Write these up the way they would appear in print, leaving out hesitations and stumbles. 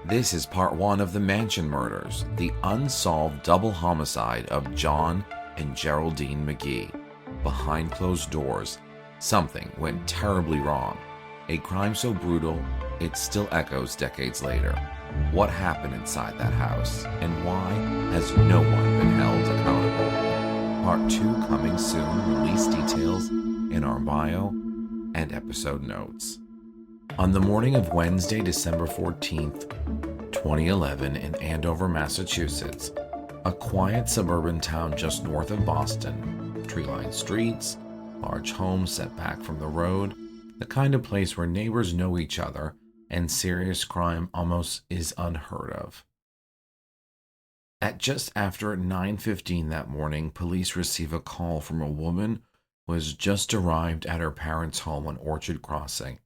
This is part 1 of the Mansion Murders, the unsolved double homicide of John and Geraldine Magee. Behind closed doors, something went terribly wrong. A crime so brutal, it still echoes decades later. What happened inside that house, and why has no one been held accountable? Part 2 coming soon, release details in our bio and episode notes. On the morning of Wednesday, December 14th, 2011, in Andover, Massachusetts, a quiet suburban town just north of Boston, tree-lined streets, large homes set back from the road, the kind of place where neighbors know each other and serious crime almost is unheard of. At just after 9:15 that morning, police receive a call from a woman who has just arrived at her parents' home on Orchard Crossing.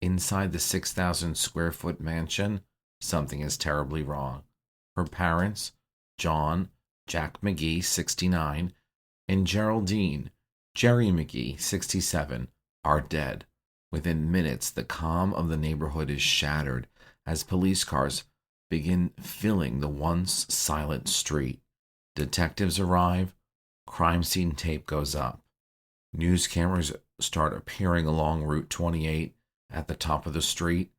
Inside the 6,000 square foot mansion, something is terribly wrong. Her parents, John, Jack Magee, 69, and Geraldine, Jeri Magee, 67, are dead. Within minutes, the calm of the neighborhood is shattered as police cars begin filling the once silent street. Detectives arrive, crime scene tape goes up. News cameras start appearing along Route 28 at the top of the street.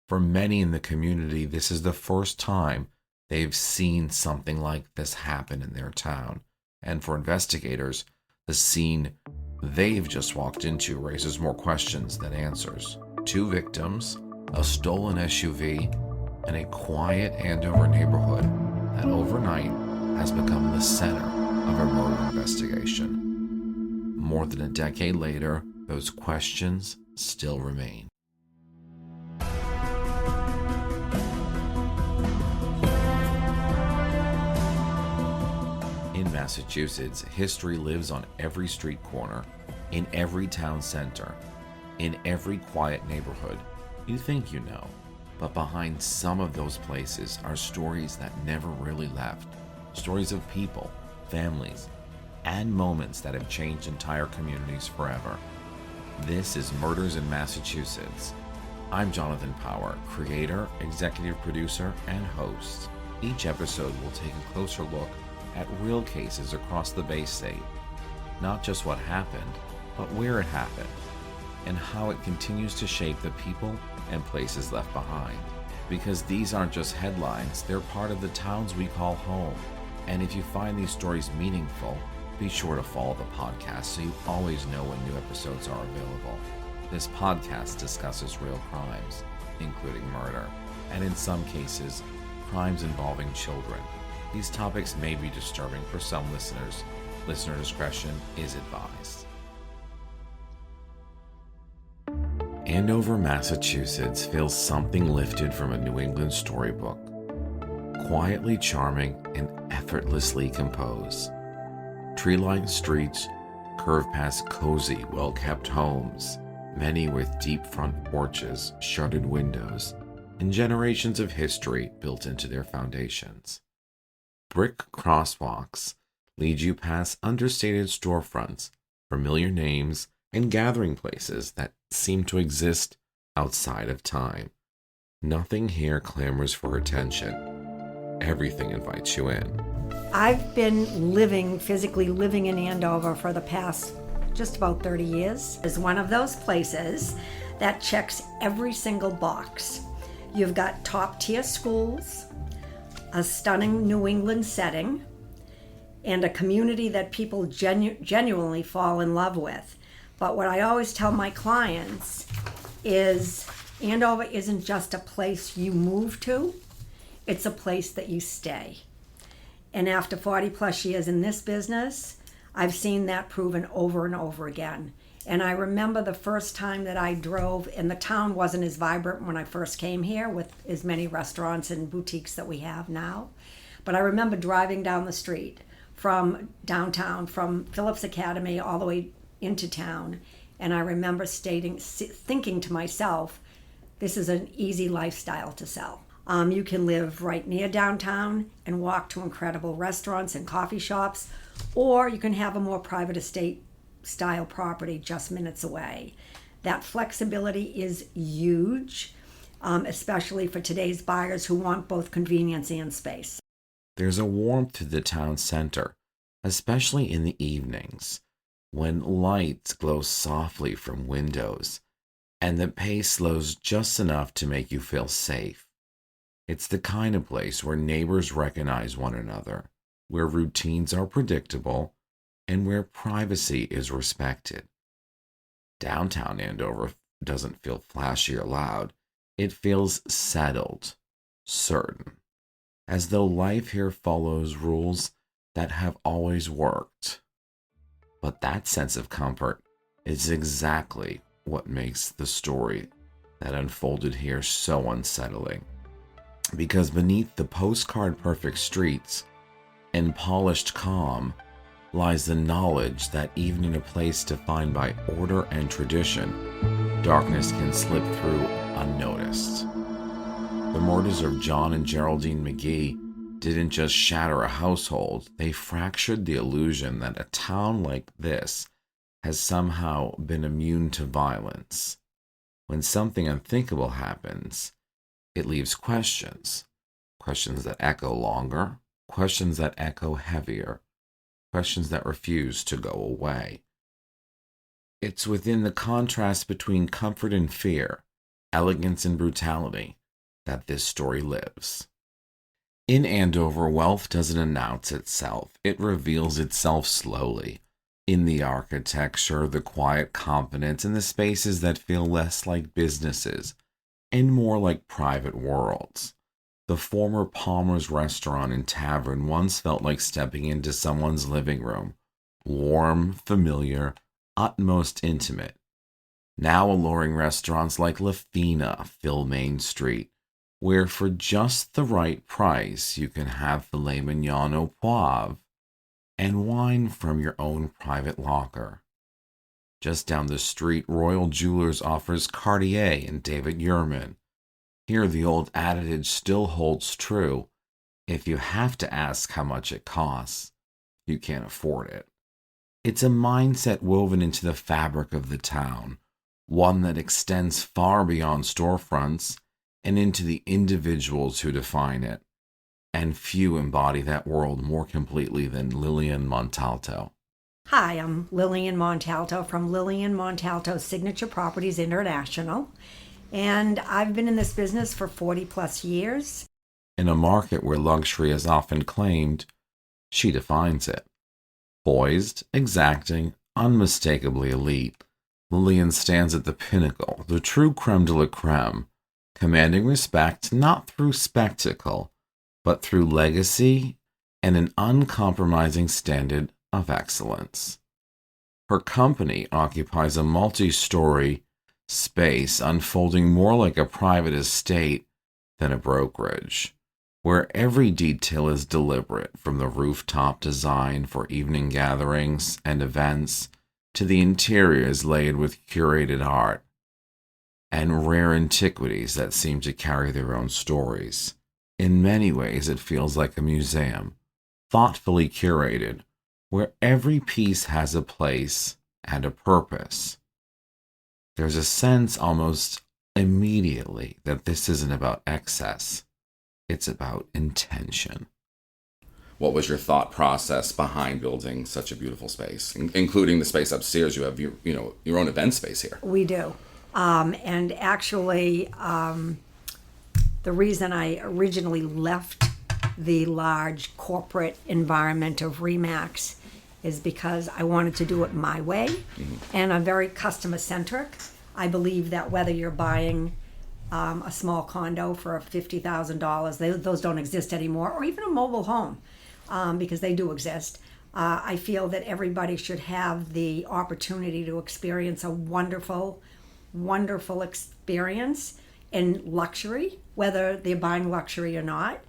For many in the community, this is the first time they've seen something like this happen in their town. And for investigators, the scene they've just walked into raises more questions than answers. 2 victims, a stolen SUV, and a quiet Andover neighborhood that overnight has become the center of a murder investigation. More than a decade later, those questions still remain. In Massachusetts, history lives on every street corner, in every town center, in every quiet neighborhood. You think you know, but behind some of those places are stories that never really left. Stories of people, families, and moments that have changed entire communities forever. This is Murders in Massachusetts. I'm Jonathan Power, creator, executive producer, and host. Each episode will take a closer look at real cases across the Bay State. Not just what happened, but where it happened, and how it continues to shape the people and places left behind. Because these aren't just headlines, they're part of the towns we call home. And if you find these stories meaningful, be sure to follow the podcast so you always know when new episodes are available. This podcast discusses real crimes, including murder, and in some cases, crimes involving children. These topics may be disturbing for some listeners. Listener discretion is advised. Andover, Massachusetts feels something lifted from a New England storybook. Quietly charming and effortlessly composed. Tree-lined streets curve past cozy, well-kept homes, many with deep front porches, shuttered windows, and generations of history built into their foundations. Brick crosswalks lead you past understated storefronts, familiar names, and gathering places that seem to exist outside of time. Nothing here clamors for attention. Everything invites you in. I've been physically living in Andover for the past just about 30 years. It's one of those places that checks every single box. You've got top-tier schools, a stunning New England setting, and a community that people genuinely fall in love with. But what I always tell my clients is Andover isn't just a place you move to, it's a place that you stay. And after 40 plus years in this business, I've seen that proven over and over again. And I remember the first time that I drove, and the town wasn't as vibrant when I first came here with as many restaurants and boutiques that we have now. But I remember driving down the street from downtown, from Phillips Academy all the way into town. And I remember thinking to myself, this is an easy lifestyle to sell. You can live right near downtown and walk to incredible restaurants and coffee shops, or you can have a more private estate style property just minutes away. That flexibility is huge. especially for today's buyers who want both convenience and space. There's a warmth to the town center, especially in the evenings, when lights glow softly from windows and the pace slows just enough to make you feel safe. It's the kind of place where neighbors recognize one another, where routines are predictable, and where privacy is respected. Downtown Andover doesn't feel flashy or loud. It feels settled, certain, as though life here follows rules that have always worked. But that sense of comfort is exactly what makes the story that unfolded here so unsettling. Because beneath the postcard perfect streets and polished calm lies the knowledge that even in a place defined by order and tradition, darkness can slip through unnoticed. The murders of John and Geraldine Magee didn't just shatter a household, they fractured the illusion that a town like this has somehow been immune to violence. When something unthinkable happens, it leaves questions. Questions that echo longer, questions that echo heavier, questions that refuse to go away. It's within the contrast between comfort and fear, elegance and brutality, that this story lives. In Andover, wealth doesn't announce itself. It reveals itself slowly. In the architecture, the quiet confidence, and the spaces that feel less like businesses and more like private worlds. The former Palmer's restaurant and tavern once felt like stepping into someone's living room. Warm, familiar, utmost intimate. Now alluring restaurants like La Fina fill Main Street, where for just the right price you can have filet mignon au poivre and wine from your own private locker. Just down the street, Royal Jewelers offers Cartier and David Yurman. Here the old adage still holds true. If you have to ask how much it costs, you can't afford it. It's a mindset woven into the fabric of the town, one that extends far beyond storefronts and into the individuals who define it. And few embody that world more completely than Lillian Montalto. Hi, I'm Lillian Montalto from Lillian Montalto Signature Properties International, and I've been in this business for 40 plus years. In a market where luxury is often claimed, she defines it. Poised, exacting, unmistakably elite, Lillian stands at the pinnacle, the true creme de la creme, commanding respect not through spectacle, but through legacy and an uncompromising standard of excellence. Her company occupies a multi-story space unfolding more like a private estate than a brokerage, where every detail is deliberate, from the rooftop design for evening gatherings and events to the interiors laid with curated art and rare antiquities that seem to carry their own stories. In many ways, it feels like a museum, thoughtfully curated, where every piece has a place and a purpose. There's a sense almost immediately that this isn't about excess, it's about intention. What was your thought process behind building such a beautiful space, including the space upstairs? You have your own event space here. We do. And actually, the reason I originally left the large corporate environment of RE/MAX is because I wanted to do it my way. And I'm very customer centric. I believe that whether you're buying a small condo for $50,000, those don't exist anymore, or even a mobile home, because they do exist. I feel that everybody should have the opportunity to experience a wonderful, wonderful experience in luxury, whether they're buying luxury or not.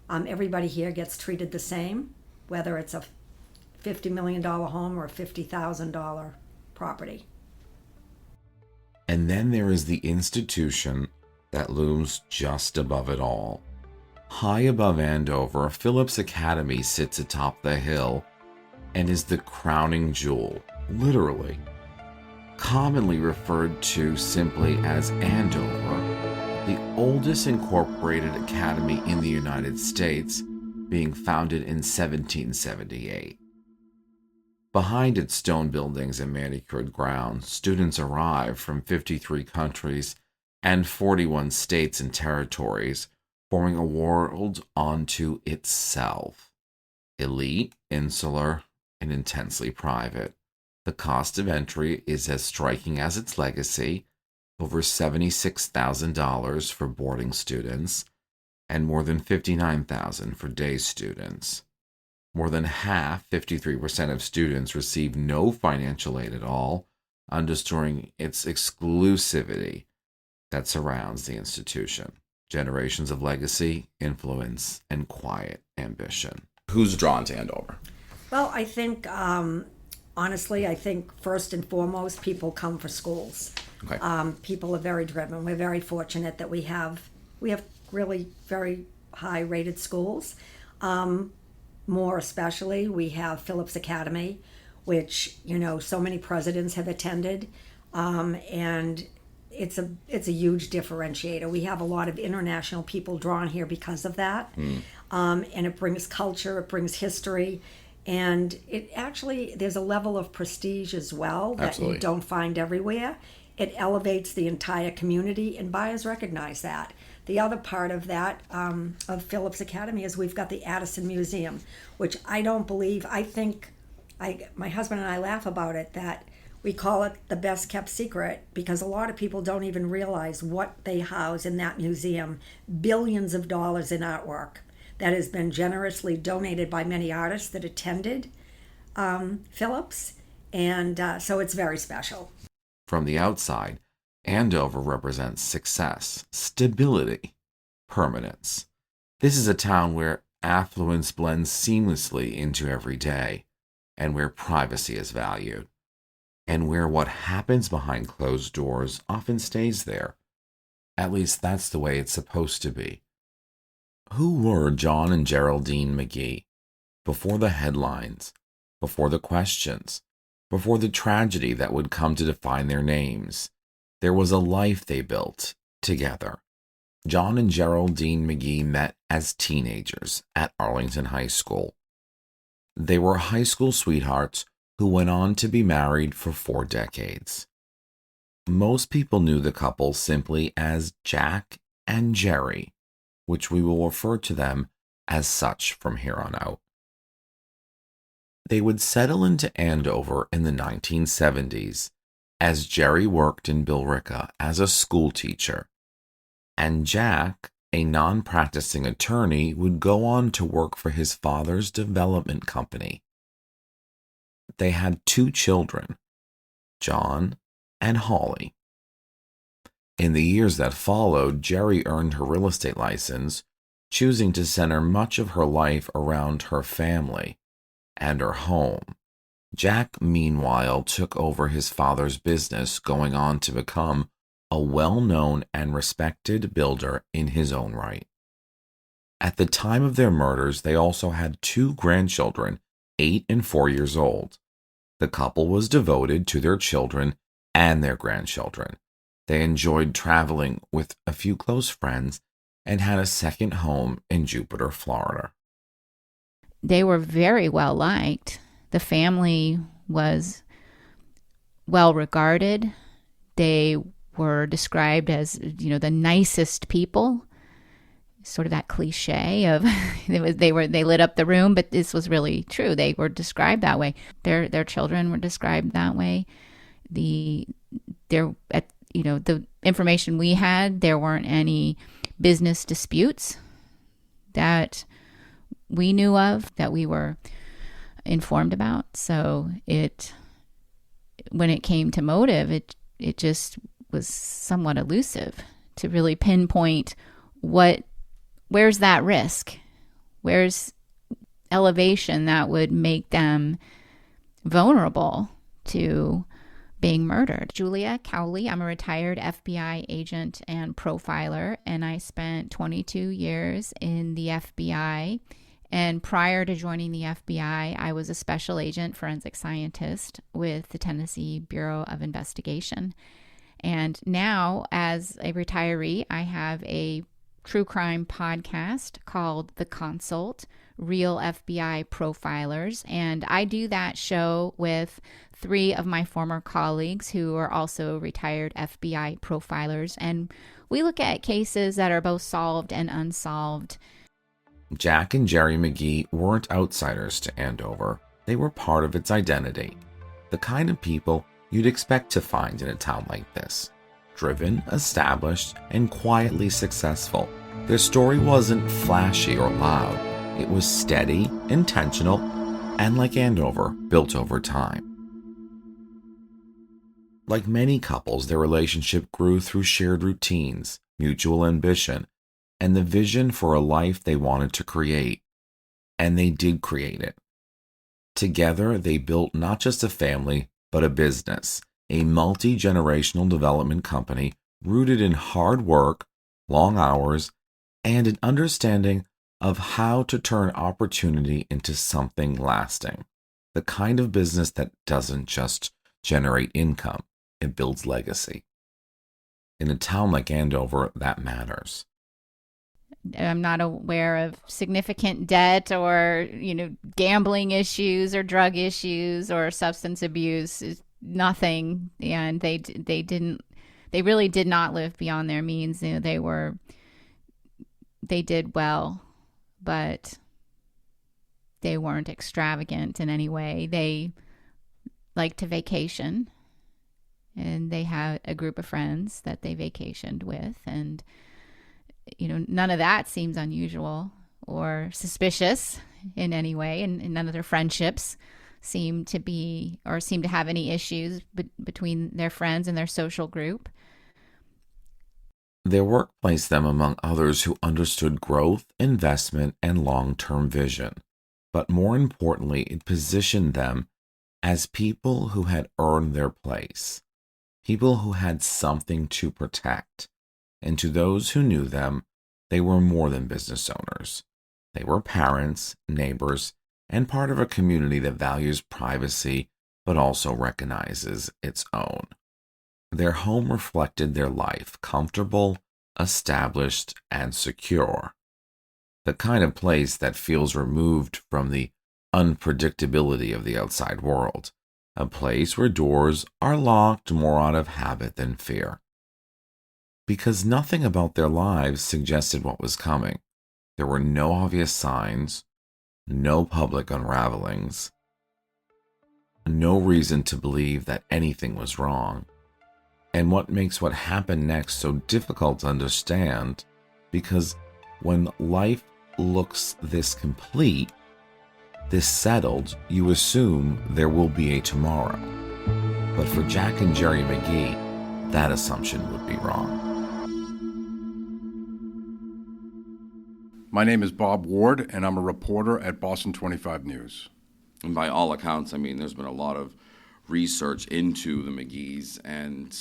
Everybody here gets treated the same, whether it's a $50 million home or a $50,000 property. And then there is the institution that looms just above it all. High above Andover, Phillips Academy sits atop the hill and is the crowning jewel, literally. Commonly referred to simply as Andover, the oldest incorporated academy in the United States, being founded in 1778. Behind its stone buildings and manicured grounds, students arrive from 53 countries and 41 states and territories, forming a world unto itself. Elite, insular, and intensely private. The cost of entry is as striking as its legacy, over $76,000 for boarding students and more than $59,000 for day students. More than half, 53% of students, receive no financial aid at all, underscoring its exclusivity that surrounds the institution. Generations of legacy, influence, and quiet ambition. Who's drawn to Andover? Well, I think, honestly, I think first and foremost, people come for schools. Okay. People are very driven. We're very fortunate that we have really very high rated schools. More especially, we have Phillips Academy, which, so many presidents have attended, and it's a huge differentiator. We have a lot of international people drawn here because of that, and it brings culture, it brings history, and it actually, there's a level of prestige as well that Absolutely. you don't find everywhere. It elevates the entire community, and buyers recognize that. The other part of that, of Phillips Academy, is we've got the Addison Museum, which I think, my husband and I laugh about it, that we call it the best kept secret because a lot of people don't even realize what they house in that museum. Billions of dollars in artwork that has been generously donated by many artists that attended Phillips, and so it's very special. From the outside, Andover represents success, stability, permanence. This is a town where affluence blends seamlessly into every day, and where privacy is valued, and where what happens behind closed doors often stays there. At least that's the way it's supposed to be. Who were John and Geraldine Magee? Before the headlines, before the questions, before the tragedy that would come to define their names, there was a life they built together. John and Geraldine Magee met as teenagers at Arlington High School. They were high school sweethearts who went on to be married for 4 decades. Most people knew the couple simply as Jack and Jeri, which we will refer to them as such from here on out. They would settle into Andover in the 1970s as Jeri worked in Billerica as a school teacher, and Jack, a non-practicing attorney, would go on to work for his father's development company. They had 2 children, John and Holly. In the years that followed, Jeri earned her real estate license, choosing to center much of her life around her family and her home. Jack, meanwhile, took over his father's business, going on to become a well-known and respected builder in his own right. At the time of their murders, they also had 2 grandchildren, 8 and 4 years old. The couple was devoted to their children and their grandchildren. They enjoyed traveling with a few close friends and had a second home in Jupiter, Florida. They were very well liked. The family was well regarded. They were described as, the nicest people. Sort of that cliche of they lit up the room, but this was really true. They were described that way. Their children were described that way. The information we had, there weren't any business disputes that we knew of, that we were informed about. So when it came to motive, it just was somewhat elusive to really pinpoint where's that risk? Where's elevation that would make them vulnerable to being murdered? Julia Cowley, I'm a retired FBI agent and profiler, and I spent 22 years in the FBI. And prior to joining the FBI, I was a special agent forensic scientist with the Tennessee Bureau of Investigation. And now, as a retiree, I have a true crime podcast called The Consult, Real FBI Profilers. And I do that show with 3 of my former colleagues who are also retired FBI profilers. And we look at cases that are both solved and unsolved. Jack and Jeri Magee weren't outsiders to Andover. They were part of its identity. The kind of people you'd expect to find in a town like this. Driven, established, and quietly successful. Their story wasn't flashy or loud. It was steady, intentional, and like Andover, built over time. Like many couples, their relationship grew through shared routines, mutual ambition, and the vision for a life they wanted to create. And they did create it. Together, they built not just a family, but a business, a multi-generational development company rooted in hard work, long hours, and an understanding of how to turn opportunity into something lasting. The kind of business that doesn't just generate income, it builds legacy. In a town like Andover, that matters. I'm not aware of significant debt or, gambling issues or drug issues or substance abuse. Nothing. And they really did not live beyond their means. They did well, but they weren't extravagant in any way. They liked to vacation, and they had a group of friends that they vacationed with, and none of that seems unusual or suspicious in any way, and none of their friendships seem to have any issues between their friends and their social group. Their work placed them among others who understood growth, investment, and long-term vision. But more importantly, it positioned them as people who had earned their place, people who had something to protect. And to those who knew them, they were more than business owners. They were parents, neighbors, and part of a community that values privacy but also recognizes its own. Their home reflected their life, comfortable, established, and secure. The kind of place that feels removed from the unpredictability of the outside world. A place where doors are locked more out of habit than fear. Because nothing about their lives suggested what was coming. There were no obvious signs, no public unravelings, no reason to believe that anything was wrong. And what makes what happened next so difficult to understand, because when life looks this complete, this settled, you assume there will be a tomorrow. But for Jack and Jeri Magee, that assumption would be wrong. My name is Bob Ward, and I'm a reporter at Boston 25 News. And by all accounts, there's been a lot of research into the Magees, and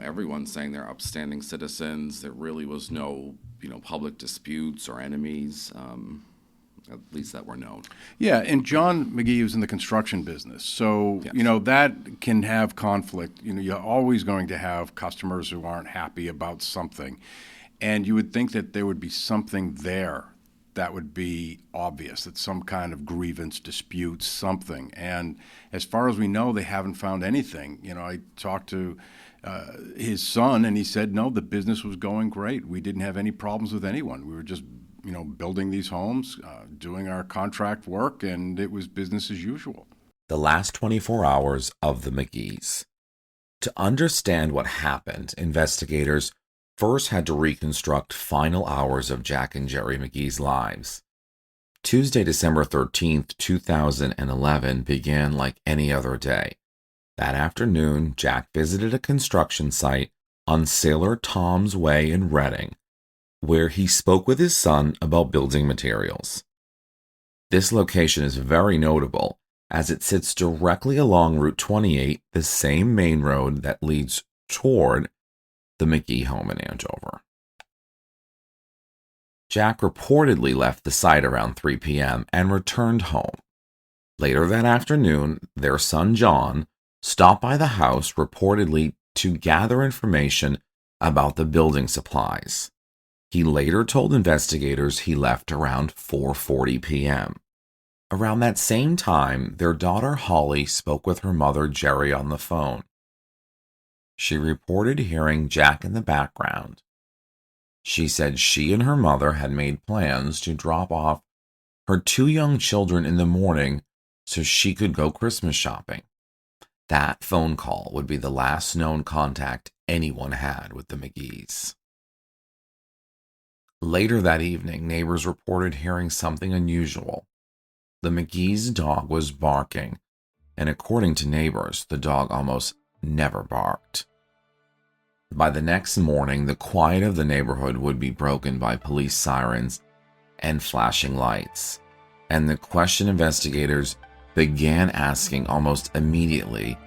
everyone's saying they're upstanding citizens. There really was no public disputes or enemies, at least that were known. Yeah, and John Magee was in the construction business, so Yes. That can have conflict. You're always going to have customers who aren't happy about something, and you would think that there would be something there that would be obvious, that some kind of grievance, dispute, something. And as far as we know, they haven't found anything. I talked to his son, and he said, no, the business was going great. We didn't have any problems with anyone. We were just, building these homes, doing our contract work, and it was business as usual. The last 24 hours of the Magees. To understand what happened, investigators first had to reconstruct final hours of Jack and Jeri Magee's lives. Tuesday, December 13th, 2011 began like any other day. That afternoon, Jack visited a construction site on Sailor Tom's Way in Reading, where he spoke with his son about building materials. This location is very notable as it sits directly along Route 28, the same main road that leads toward the Magee home in Andover. Jack reportedly left the site around 3 p.m. and returned home. Later that afternoon, their son John stopped by the house reportedly to gather information about the building supplies. He later told investigators he left around 4:40 p.m. Around that same time, their daughter Holly spoke with her mother Jeri on the phone. She reported hearing Jack in the background. She said she and her mother had made plans to drop off her 2 young children in the morning so she could go Christmas shopping. That phone call would be the last known contact anyone had with the Magees. Later that evening, neighbors reported hearing something unusual. The Magees' dog was barking, and according to neighbors, the dog almost never barked. By the next morning, the quiet of the neighborhood would be broken by police sirens and flashing lights, and the question investigators began asking almost immediately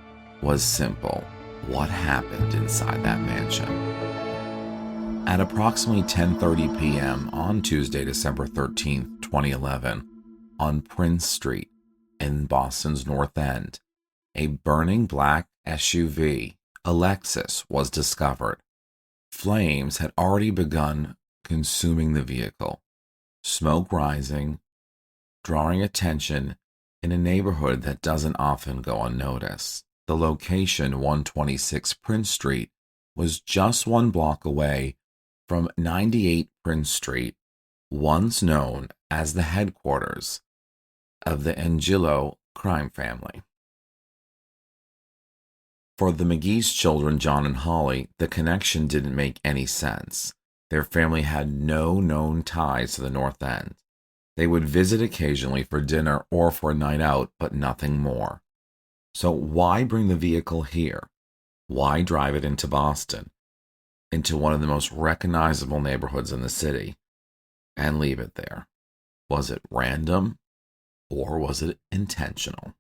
was simple: what happened inside that mansion? At approximately 10:30 p.m. on Tuesday, December 13, 2011, on Prince Street in Boston's North End, a burning black SUV, a Lexus, was discovered. Flames had already begun consuming the vehicle, smoke rising, drawing attention in a neighborhood that doesn't often go unnoticed. The location, 126 Prince Street, was just 1 block away from 98 Prince Street, once known as the headquarters of the Angelo crime family. For the Magee's children, John and Holly, the connection didn't make any sense. Their family had no known ties to the North End. They would visit occasionally for dinner or for a night out, but nothing more. So why bring the vehicle here? Why drive it into Boston, into one of the most recognizable neighborhoods in the city, and leave it there? Was it random, or was it intentional?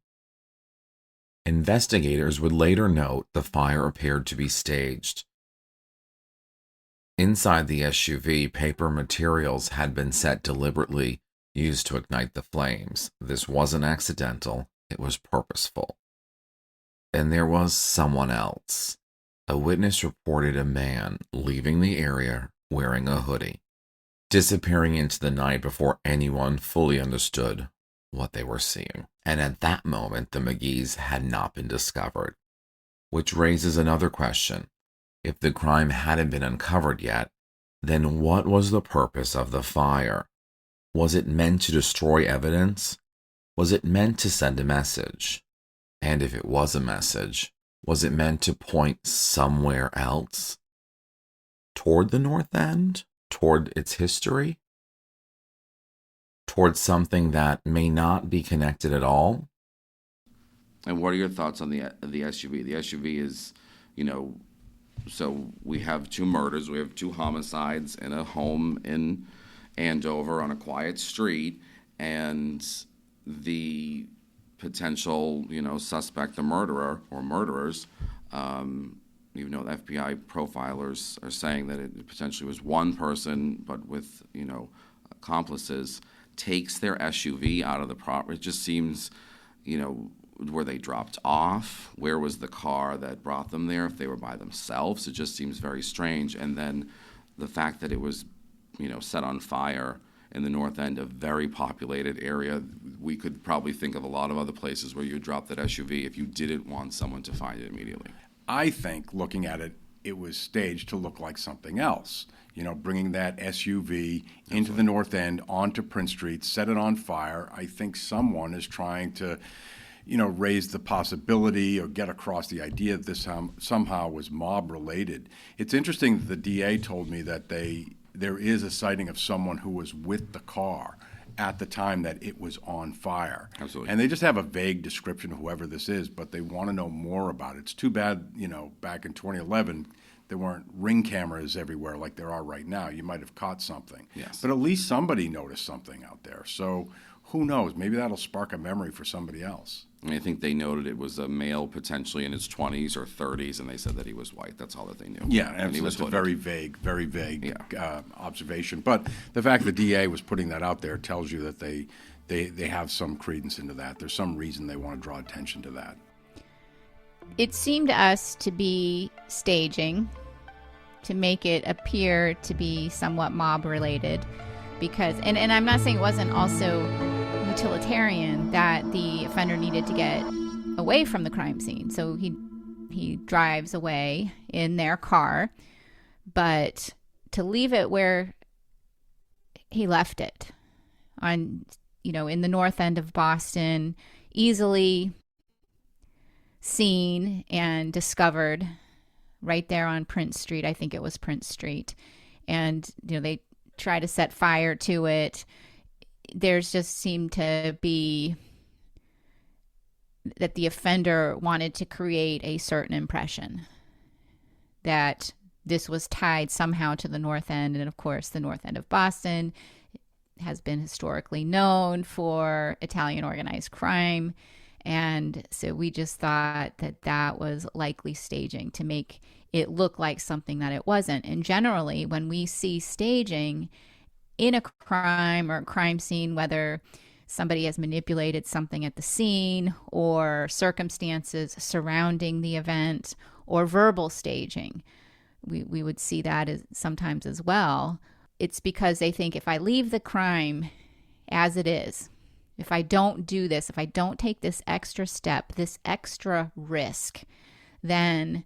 Investigators would later note the fire appeared to be staged. Inside the SUV, paper materials had been set deliberately, used to ignite the flames. This wasn't accidental, it was purposeful. And there was someone else. A witness reported a man leaving the area wearing a hoodie, disappearing into the night before anyone fully understood what they were seeing. And at that moment, the Magees had not been discovered, which raises another question. If the crime hadn't been uncovered yet, then what was the purpose of the fire? Was it meant to destroy evidence? Was it meant to send a message? And if it was a message, was it meant to point somewhere else? Toward the North End? Toward its history? Towards something that may not be connected at all? And what are your thoughts on the SUV? The SUV is, so we have 2 murders, we have 2 homicides in a home in Andover on a quiet street, and the potential, suspect, the murderer or murderers, even though the FBI profilers are saying that it potentially was one person, but with, accomplices, takes their SUV out of the property. It just seems, were they dropped off? Where was the car that brought them there? If they were by themselves, it just seems very strange. And then the fact that it was, set on fire in the North End, a very populated area. We could probably think of a lot of other places where you drop that SUV if you didn't want someone to find it immediately. I think, looking at it, it was staged to look like something else. Bringing that SUV into the North End, onto Prince Street, set it on fire. I think someone is trying to, raise the possibility or get across the idea that this somehow was mob-related. It's interesting that the DA told me that there is a sighting of someone who was with the car at the time that it was on fire. Absolutely. And they just have a vague description of whoever this is, but they want to know more about it. It's too bad, back in 2011, there weren't Ring cameras everywhere like there are right now. You might have caught something. Yes. But at least somebody noticed something out there. So who knows? Maybe that'll spark a memory for somebody else. And I think they noted it was a male potentially in his 20s or 30s, and they said that he was white. That's all that they knew. Yeah, and he was it's a very vague Yeah. Observation. But the fact the DA was putting that out there tells you that they have some credence into that. There's some reason they want to draw attention to that. It seemed to us to be staging to make it appear to be somewhat mob related, because and I'm not saying it wasn't also utilitarian, that the offender needed to get away from the crime scene. So he drives away in their car, but to leave it where he left it, on, in the north end of Boston, easily seen and discovered right there on Prince Street. I think it was Prince Street. And, they try to set fire to it. There's just seemed to be that the offender wanted to create a certain impression that this was tied somehow to the north end. And of course, the north end of Boston has been historically known for Italian organized crime. And so we just thought that that was likely staging to make it look like something that it wasn't. And generally, when we see staging in a crime or a crime scene, whether somebody has manipulated something at the scene or circumstances surrounding the event or verbal staging, we would see that sometimes as well. It's because they think, if I leave the crime as it is, if I don't do this, if I don't take this extra step, this extra risk, then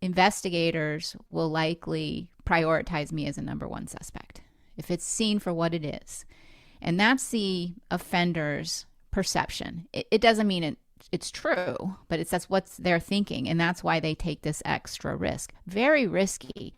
investigators will likely prioritize me as a number one suspect, if it's seen for what it is. And that's the offender's perception. It doesn't mean it's true, but that's what they're thinking. And that's why they take this extra risk. Very risky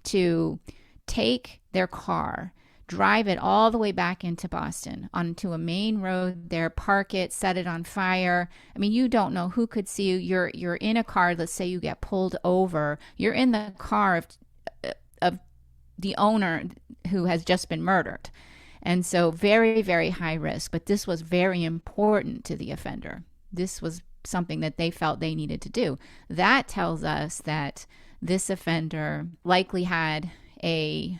to take their car, drive it all the way back into Boston onto a main road there, park it, set it on fire. I mean, you don't know who could see you. You're in a car. Let's say you get pulled over. You're in the car of the owner who has just been murdered. And so very, very high risk. But this was very important to the offender. This was something that they felt they needed to do. That tells us that this offender likely had a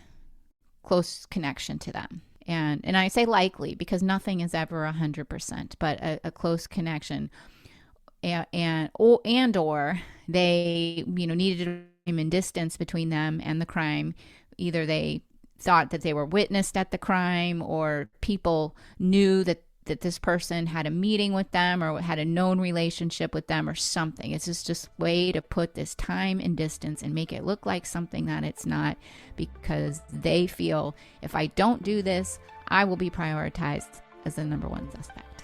close connection to them. And I say likely because nothing is ever 100%, but a close connection. Or they, needed a time and distance between them and the crime. Either they thought that they were witnessed at the crime, or people knew that this person had a meeting with them or had a known relationship with them or something. It's just a way to put this time and distance and make it look like something that it's not, because they feel, if I don't do this, I will be prioritized as the number one suspect.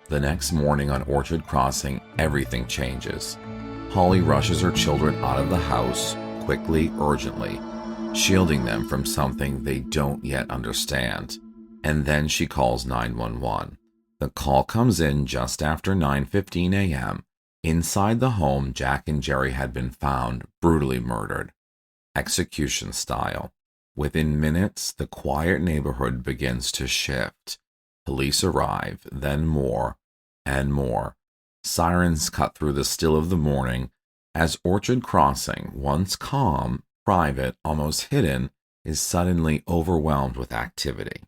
The next morning on Orchard Crossing, everything changes. Holly rushes her children out of the house, quickly, urgently, shielding them from something they don't yet understand. And then she calls 911. The call comes in just after 9:15 a.m. Inside the home, Jack and Jeri had been found brutally murdered, execution style. Within minutes, the quiet neighborhood begins to shift. Police arrive, then more and more. Sirens cut through the still of the morning as Orchard Crossing, once calm, private, almost hidden, is suddenly overwhelmed with activity.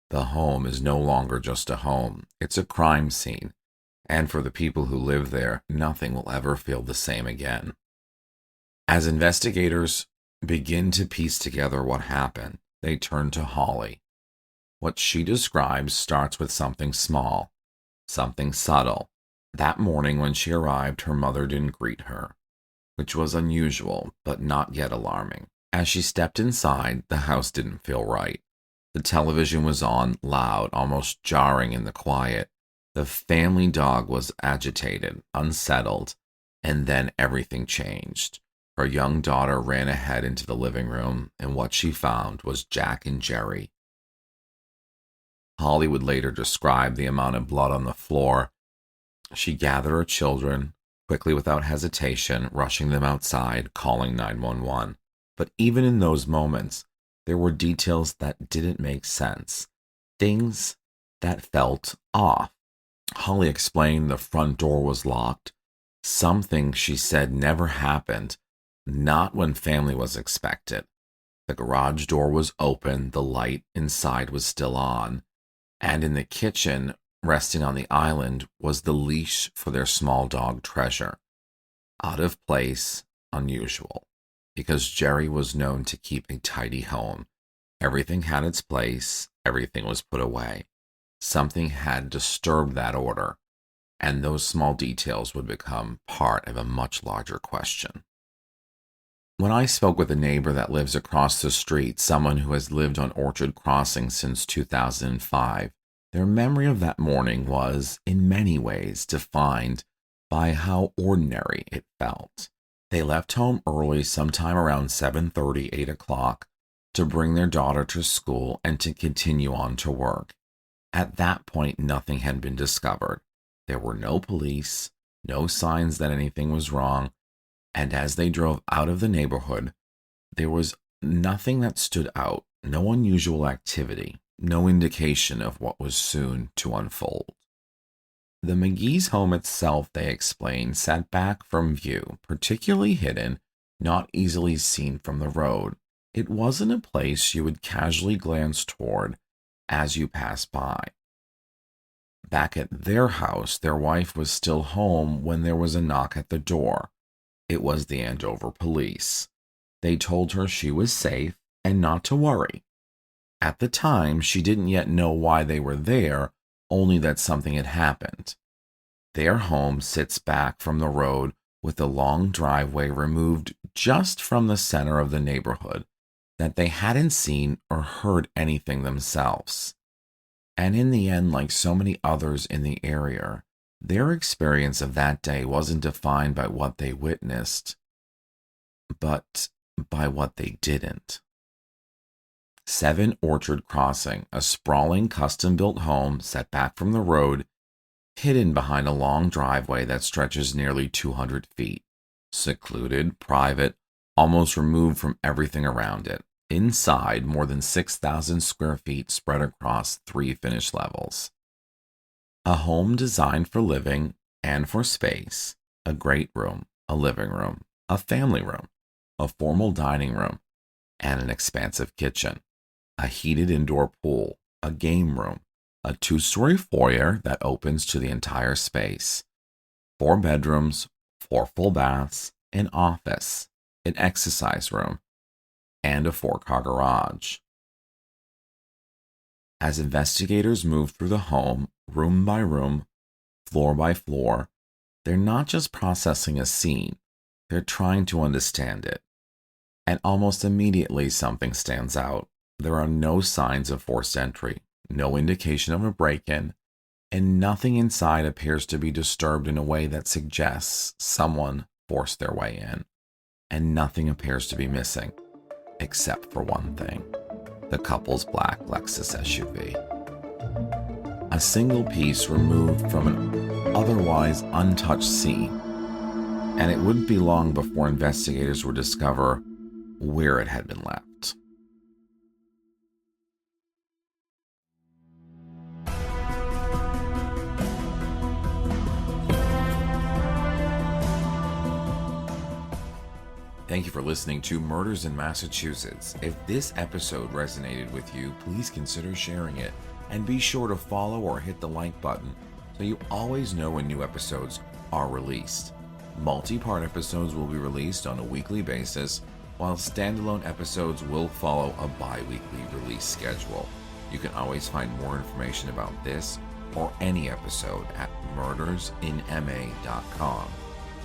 The home is no longer just a home, it's a crime scene, and for the people who live there, nothing will ever feel the same again. As investigators begin to piece together what happened, they turn to Holly. What she describes starts with something small, something subtle. That morning when she arrived, her mother didn't greet her, which was unusual, but not yet alarming. As she stepped inside, the house didn't feel right. The television was on, loud, almost jarring in the quiet. The family dog was agitated, unsettled, and then everything changed. Her young daughter ran ahead into the living room, and what she found was Jack and Jeri. Holly would later describe the amount of blood on the floor. She gathered her children, quickly without hesitation, rushing them outside, calling 911. But even in those moments, there were details that didn't make sense, things that felt off. Holly explained the front door was locked, something she said never happened, not when family was expected. The garage door was open, the light inside was still on, and in the kitchen, Resting on the island was the leash for their small dog Treasure. Out of place, unusual, because Jeri was known to keep a tidy home. Everything had its place, everything was put away. Something had disturbed that order, and those small details would become part of a much larger question. When I spoke with a neighbor that lives across the street, someone who has lived on Orchard Crossing since 2005, their memory of that morning was, in many ways, defined by how ordinary it felt. They left home early, sometime around 7:30, 8 o'clock, to bring their daughter to school and to continue on to work. At that point, nothing had been discovered. There were no police, no signs that anything was wrong, and as they drove out of the neighborhood, there was nothing that stood out, no unusual activity, no indication of what was soon to unfold. The Magee's home itself, they explained, sat back from view, particularly hidden, not easily seen from the road. It wasn't a place you would casually glance toward as you passed by. Back at their house, their wife was still home when there was a knock at the door. It was the Andover police. They told her she was safe and not to worry. At the time, she didn't yet know why they were there, only that something had happened. Their home sits back from the road with a long driveway removed just from the center of the neighborhood, that they hadn't seen or heard anything themselves. And in the end, like so many others in the area, their experience of that day wasn't defined by what they witnessed, but by what they didn't. 7 Orchard Crossing, a sprawling custom-built home set back from the road, hidden behind a long driveway that stretches nearly 200 feet. Secluded, private, almost removed from everything around it. Inside, more than 6,000 square feet spread across 3 finished levels. A home designed for living and for space. A great room, a living room, a family room, a formal dining room, and an expansive kitchen. A heated indoor pool, a game room, a 2-story foyer that opens to the entire space. 4 bedrooms, 4 full baths, an office, an exercise room, and a 4-car garage. As investigators move through the home, room by room, floor by floor, they're not just processing a scene, they're trying to understand it. And almost immediately something stands out. There are no signs of forced entry, no indication of a break-in, and nothing inside appears to be disturbed in a way that suggests someone forced their way in. And nothing appears to be missing, except for one thing: the couple's black Lexus SUV. A single piece removed from an otherwise untouched scene, and it wouldn't be long before investigators would discover where it had been left. Thank you for listening to Murders in Massachusetts. If this episode resonated with you, please consider sharing it, and be sure to follow or hit the like button so you always know when new episodes are released. Multi-part episodes will be released on a weekly basis, while standalone episodes will follow a bi-weekly release schedule. You can always find more information about this or any episode at murdersinma.com.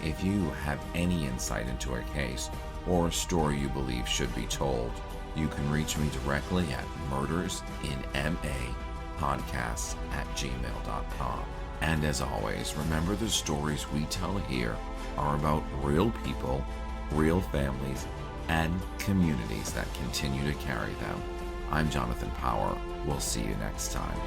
If you have any insight into a case or a story you believe should be told, you can reach me directly at murdersinmapodcasts@gmail.com. And as always, remember, the stories we tell here are about real people, real families, and communities that continue to carry them. I'm Jonathan Power. We'll see you next time.